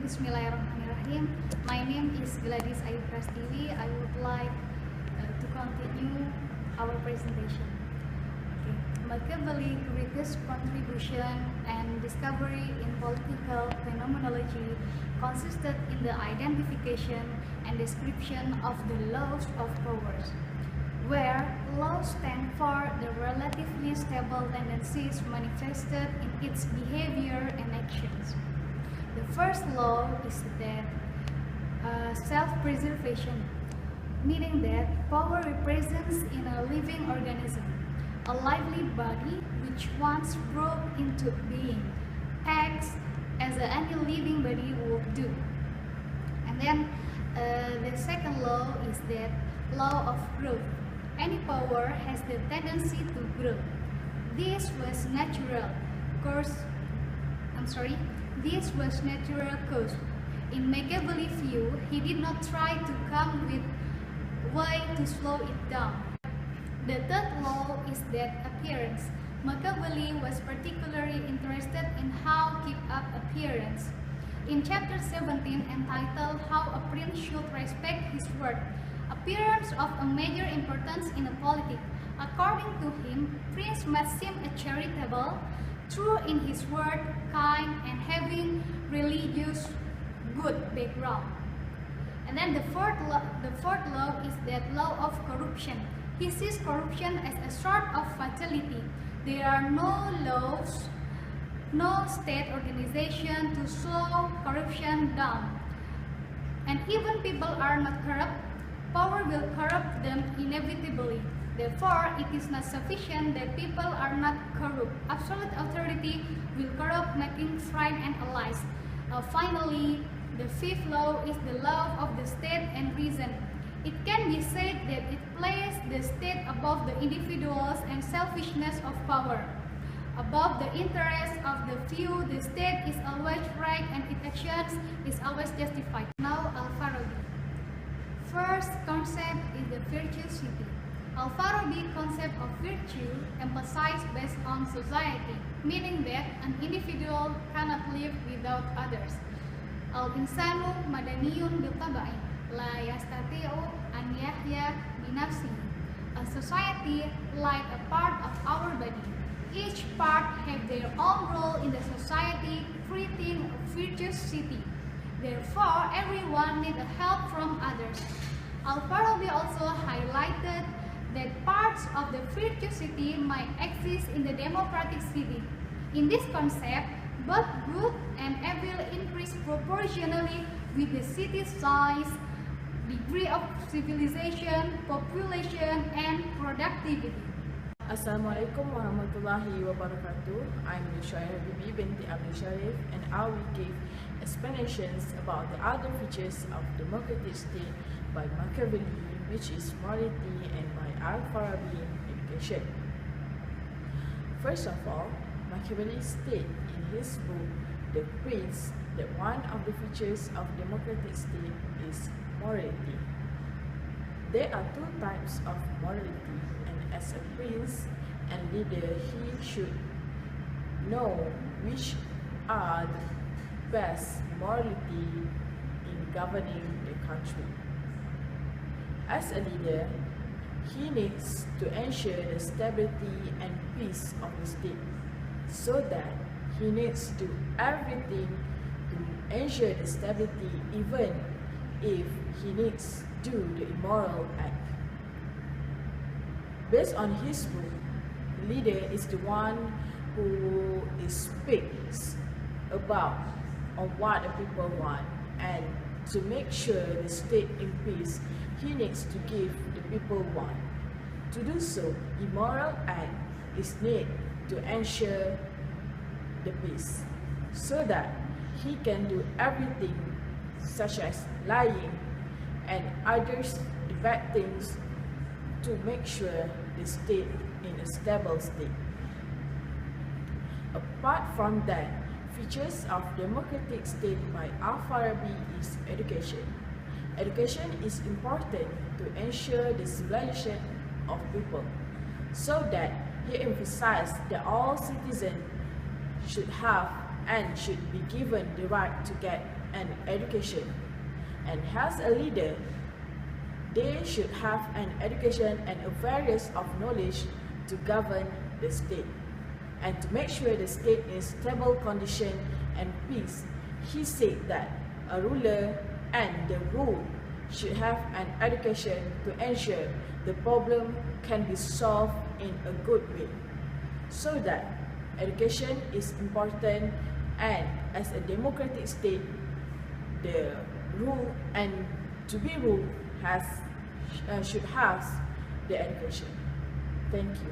Bismillahirrahmanirrahim. My name is Gladys Ayu Prastiwi. I would like to continue our presentation. Okay. Machiavelli's greatest contribution and discovery in political phenomenology consisted in the identification and description of the laws of powers, where laws stand for the relatively stable tendencies manifested in its behavior and actions. The first law is that self-preservation, meaning that power represents in a living organism, a lively body which once broke into being, acts as any living body would do. And then the second law is that law of growth. Any power has the tendency to grow. This was natural cause. This was natural cause. In Machiavelli's view, he did not try to come with way to slow it down. The third law is that appearance. Machiavelli was particularly interested in how keep up appearance. In chapter 17, entitled How a Prince Should Respect His Word, appearance of a major importance in a politic. According to him, prince must seem a charitable, true in his word, kind, and having religious good background. And then the fourth law is that law of corruption. He sees corruption as a sort of fatality. There are no laws, no state organization to slow corruption down. And even people are not corrupt, power will corrupt them inevitably. Therefore, it is not sufficient that people are not corrupt. Absolute authority will corrupt, making friend and allies. Finally, the fifth law is the law of the state and reason. It can be said that it places the state above the individuals and selfishness of power. Above the interests of the few, the state is always right and its actions is always justified. Now, Al-Farabi. First concept is the virtuous city. Al-Farabi concept of virtue emphasized based on society, meaning that an individual cannot live without others. Al-insanu madaniyun biltabai, la yastati'u an yahya binafsihi. A society like a part of our body. Each part have their own role in the society, creating a virtuous city. Therefore, everyone needs help from others. Al-Farabi also highlighted that parts of the virtuous city might exist in the democratic city. In this concept, both good and evil increase proportionally with the city's size, degree of civilization, population, and productivity. Assalamualaikum warahmatullahi wabarakatuh. I'm Machiavelli binti Abdul Sharif, and I will give explanations about the other features of democratic state by Machiavelli, which is morality, and by Al-Farabi, education. First of all, Machiavelli stated in his book The Prince that one of the features of democratic state is morality. There are two types of morality, and as a prince and leader, he should know which are the best morality in governing the country. As a leader, he needs to ensure the stability and peace of the state, so that he needs to do everything to ensure the stability, even if he needs to do the immoral act. Based on his book, the leader is the one who speaks about on what the people want, and to make sure the state in peace, he needs to give the people want. To do so, immoral act is needed to ensure the peace, so that he can do everything such as lying and others the bad things to make sure the state in a stable state. Apart from that, features of democratic state by Al-Farabi is education. Education is important to ensure the civilization of people, so that he emphasized that all citizens should have and should be given the right to get and education. And as a leader, they should have an education and a various of knowledge to govern the state and to make sure the state is stable condition and peace. He said that a ruler and the ruled should have an education to ensure the problem can be solved in a good way. So that education is important, and as a democratic state, the rule and to be ruled should have the education. Thank you.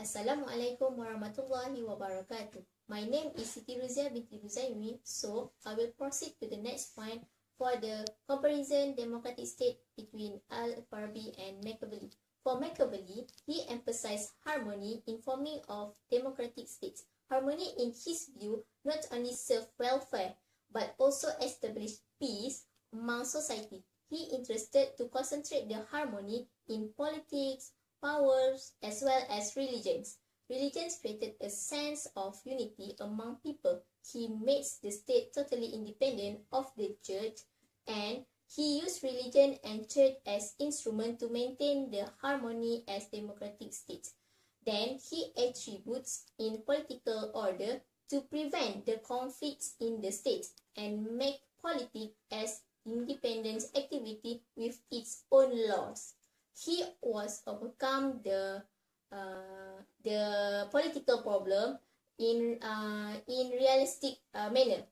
Assalamualaikum warahmatullahi wabarakatuh. My name is Siti Ruzia binti Ruzaimi, so I will proceed to the next point for the comparison democratic state between Al-Farabi and Machiavelli. For Machiavelli, he emphasized harmony in forming of democratic states. Harmony in his view not only serve welfare but also establish peace among society. He interested to concentrate the harmony in politics, powers, as well as religions. Religions created a sense of unity among people. He makes the state totally independent of the church, and he used religion and church as instruments to maintain the harmony as democratic states. Then he attributes in political order to prevent the conflicts in the states and make politics as independent activity with its own laws. He was overcome the political problem in realistic manner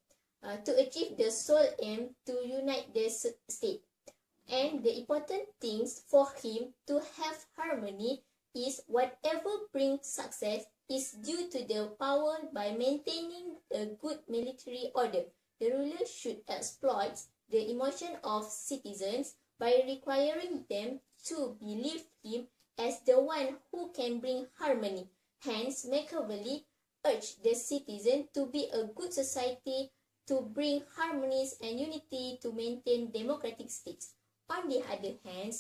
to achieve the sole aim to unite the state. And the important things for him to have harmony is whatever brings success is due to the power by maintaining a good military order. The ruler should exploit the emotion of citizens by requiring them to believe him as the one who can bring harmony. Hence, Machiavelli urged the citizen to be a good society, to bring harmonies and unity to maintain democratic states. On the other hand,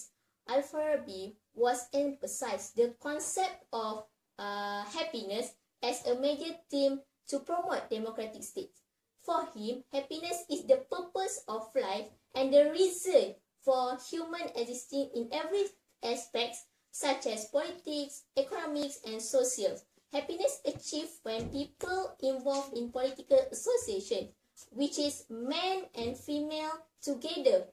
Al-Farabi was emphasized the concept of happiness as a major theme to promote democratic states. For him, happiness is the purpose of life and the reason for human existing in every aspect, such as politics, economics, and social. Happiness achieved when people involved in political association, which is man and female together,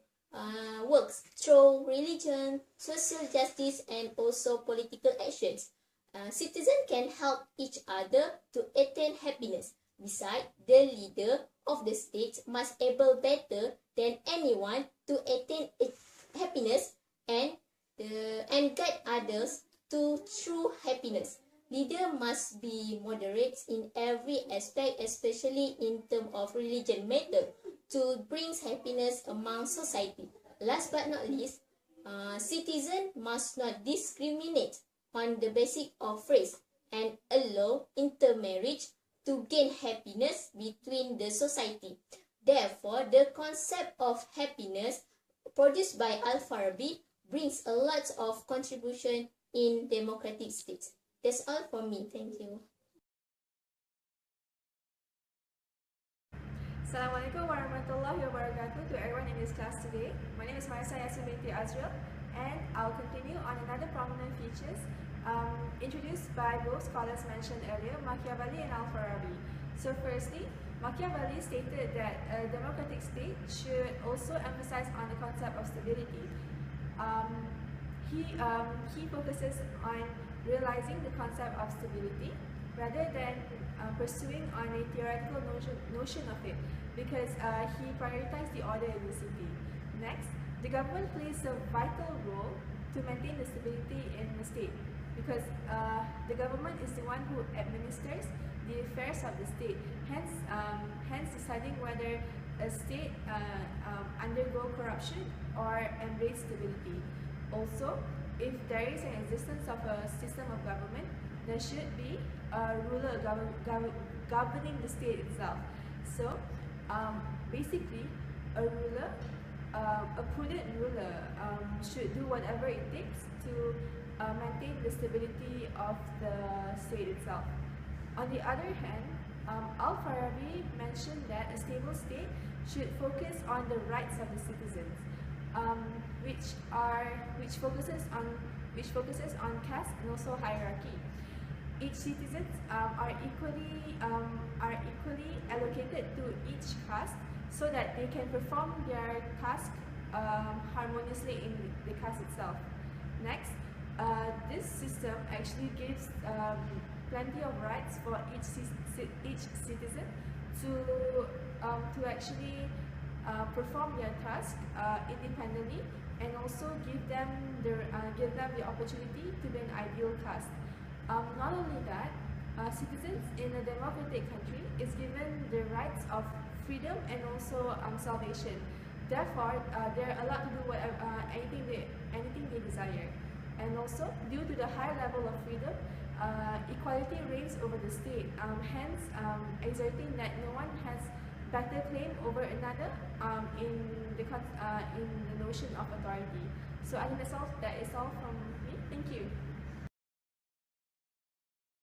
works through religion, social justice, and also political actions. Citizens can help each other to attain happiness. Besides, the leader of the state must able better than anyone to attain happiness and guide others to true happiness. Leader must be moderate in every aspect, especially in terms of religion matter, to bring happiness among society. Last but not least, citizens must not discriminate on the basis of race and allow intermarriage to gain happiness between the society. Therefore, the concept of happiness produced by Al-Farabi brings a lot of contribution in democratic states. That's all for me. Thank you. Assalamualaikum warahmatullahi wabarakatuh to everyone in this class today. My name is Marisa Yasin binti Azrael, and I'll continue on another prominent features introduced by both scholars mentioned earlier, Machiavelli and Al-Farabi. So firstly, Machiavelli stated that a democratic state should also emphasize on the concept of stability. He focuses on realizing the concept of stability rather than pursuing on a theoretical notion of it, because he prioritized the order in the city. Next, the government plays a vital role to maintain the stability in the state, because the government is the one who administers the affairs of the state, hence deciding whether a state undergo corruption or embrace stability. Also, if there is an existence of a system of government, there should be a ruler governing the state itself. So, basically, a prudent ruler should do whatever it takes to maintain the stability of the state itself. On the other hand, Al-Farabi mentioned that a stable state should focus on the rights of the citizens, which focuses on caste and also hierarchy. Each citizens are equally allocated to each caste so that they can perform their task harmoniously in the caste itself. Next, this system actually gives plenty of rights for each citizen to actually perform their task independently, and also give them the opportunity to be an ideal caste. Not only that, citizens in a democratic country is given the rights of freedom and also salvation. Therefore, they're allowed to do anything they desire. And also, due to the high level of freedom, equality reigns over the state. Hence, exerting that no one has better claim over another in the notion of authority. So I think that is all from me. Thank you.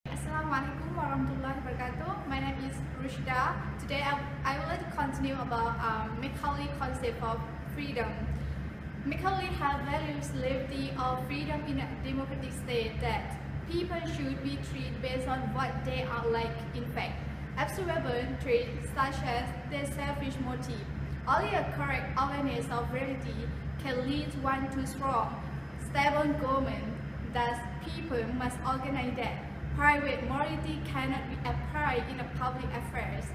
Assalamualaikum warahmatullahi wabarakatuh. My name is Rushda. Today I would like to continue about Machiavelli concept of freedom. Machiavelli has values liberty or freedom in a democratic state, that people should be treated based on what they are like in fact. Observable traits such as their selfish motive. Only a correct awareness of reality can lead one to strong, stable government. Thus, people must organize that private morality cannot be applied in public affairs.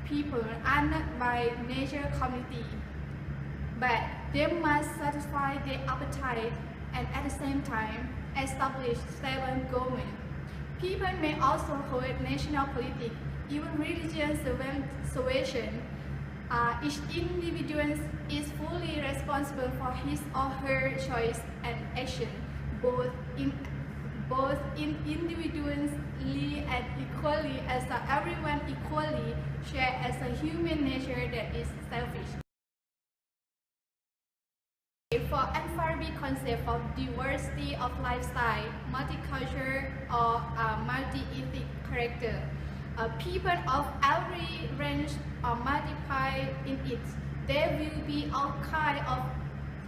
People are not by nature community, but they must satisfy their appetite and at the same time establish stable government. People may also hold national politics, even religious salvation. Each individual is fully responsible for his or her choice and action, both individually and equally, as everyone equally share as a human nature that is selfish. For Al-Farabi concept of diversity of lifestyle, multicultural or multi-ethnic character, people of every range are multiplied in it. There will be all kinds of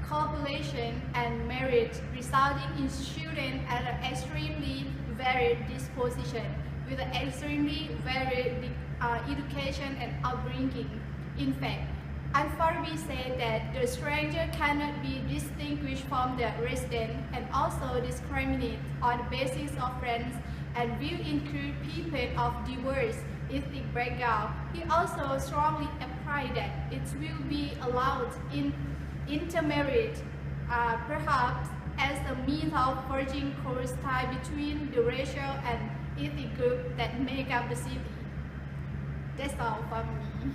copulation and marriage, resulting in children at an extremely varied disposition, with an extremely varied education and upbringing. In fact, Al-Farabi said that the stranger cannot be distinguished from the resident, and also discriminate on the basis of race, and will include people of diverse ethnic background. He also strongly implied that it will be allowed in intermarriage, perhaps as a means of forging close ties between the racial and ethnic groups that make up the city. That's all from me.